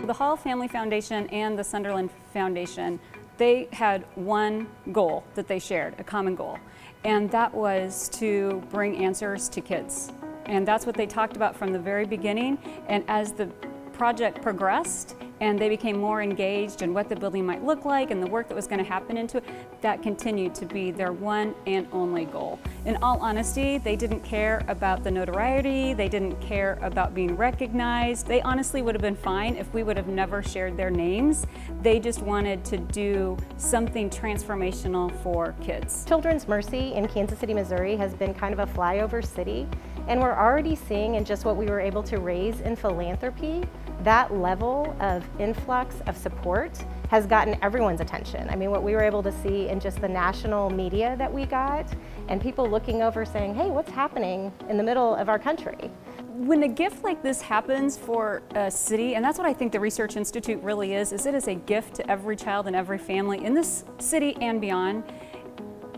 the Hall Family Foundation and the Sunderland Foundation, they had one goal that they shared, a common goal, and that was to bring answers to kids. And that's what they talked about from the very beginning. And as the project progressed and they became more engaged in what the building might look like and the work that was going to happen into it, that continued to be their one and only goal. In all honesty, they didn't care about the notoriety, they didn't care about being recognized. They honestly would have been fine if we would have never shared their names. They just wanted to do something transformational for kids. Children's Mercy in Kansas City, Missouri has been kind of a flyover city, and we're already seeing in just what we were able to raise in philanthropy, that level of influx of support has gotten everyone's attention. I mean, what we were able to see in just the national media that we got, and people looking over saying, hey, what's happening in the middle of our country? When a gift like this happens for a city, and that's what I think the Research Institute really is it is a gift to every child and every family in this city and beyond.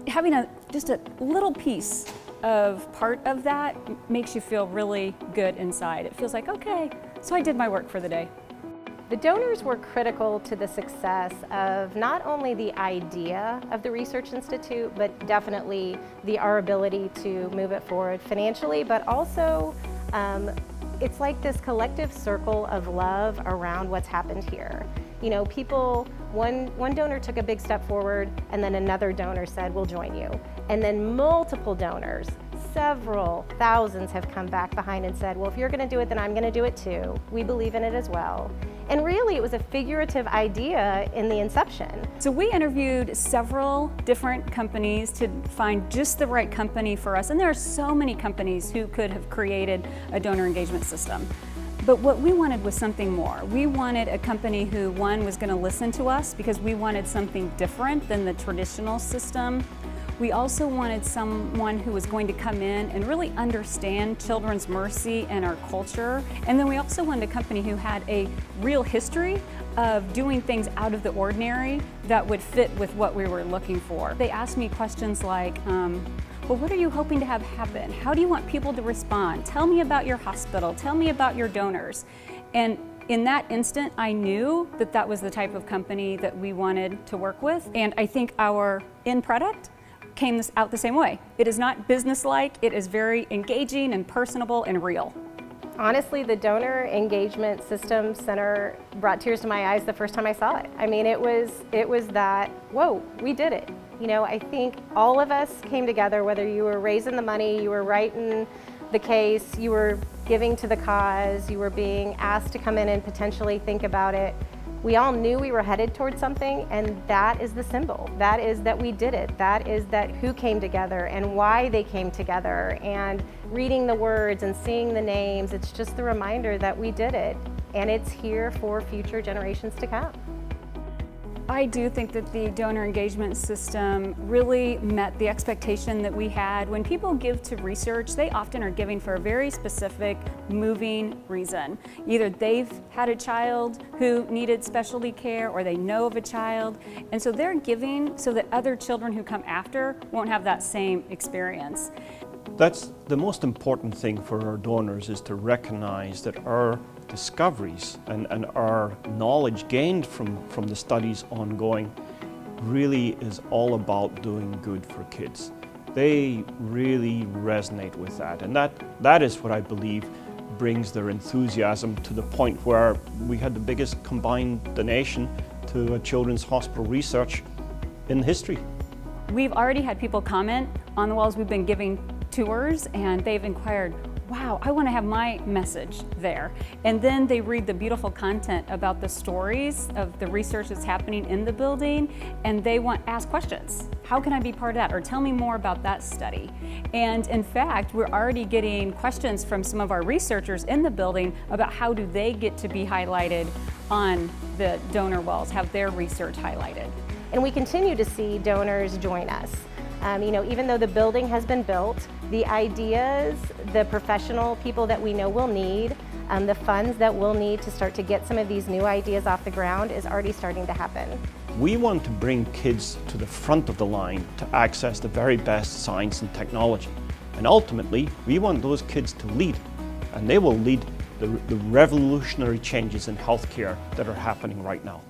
Having just a little piece of part of that makes you feel really good inside. It feels like, okay, so I did my work for the day. The donors were critical to the success of not only the idea of the Research Institute, but definitely our ability to move it forward financially, but also it's like this collective circle of love around what's happened here. You know, one donor took a big step forward, and then another donor said, we'll join you. And then multiple donors, several thousands, have come back behind and said, well, if you're going to do it, then I'm going to do it too. We believe in it as well. And really, it was a figurative idea in the inception. So we interviewed several different companies to find just the right company for us. And there are so many companies who could have created a donor engagement system. But what we wanted was something more. We wanted a company who, one, was going to listen to us because we wanted something different than the traditional system. We also wanted someone who was going to come in and really understand Children's Mercy and our culture. And then we also wanted a company who had a real history of doing things out of the ordinary that would fit with what we were looking for. They asked me questions like, well, what are you hoping to have happen? How do you want people to respond? Tell me about your hospital. Tell me about your donors. And in that instant, I knew that that was the type of company that we wanted to work with. And I think our end product came out the same way. It is not business-like, it is very engaging and personable and real. Honestly, the Donor Engagement System Center brought tears to my eyes the first time I saw it. I mean, it was that, whoa, we did it. You know, I think all of us came together, whether you were raising the money, you were writing the case, you were giving to the cause, you were being asked to come in and potentially think about it. We all knew we were headed towards something, and that is the symbol. That is that we did it. That is that who came together and why they came together, and reading the words and seeing the names, it's just the reminder that we did it, and it's here for future generations to come. I do think that the donor engagement system really met the expectation that we had. When people give to research, they often are giving for a very specific, moving reason. Either they've had a child who needed specialty care, or they know of a child, and so they're giving so that other children who come after won't have that same experience. That's the most important thing for our donors, is to recognize that our discoveries and our knowledge gained from the studies ongoing really is all about doing good for kids. They really resonate with that, and that is what I believe brings their enthusiasm to the point where we had the biggest combined donation to a children's hospital research in history. We've already had people comment on the walls. We've been giving tours, and they've inquired, wow, I want to have my message there. And then they read the beautiful content about the stories of the research that's happening in the building, and they ask questions. How can I be part of that? Or tell me more about that study. And in fact, we're already getting questions from some of our researchers in the building about how do they get to be highlighted on the donor walls, have their research highlighted. And we continue to see donors join us. You know, even though the building has been built, the ideas, the professional people that we know we'll need, the funds that we'll need to start to get some of these new ideas off the ground is already starting to happen. We want to bring kids to the front of the line to access the very best science and technology. And ultimately, we want those kids to lead, and they will lead the revolutionary changes in healthcare that are happening right now.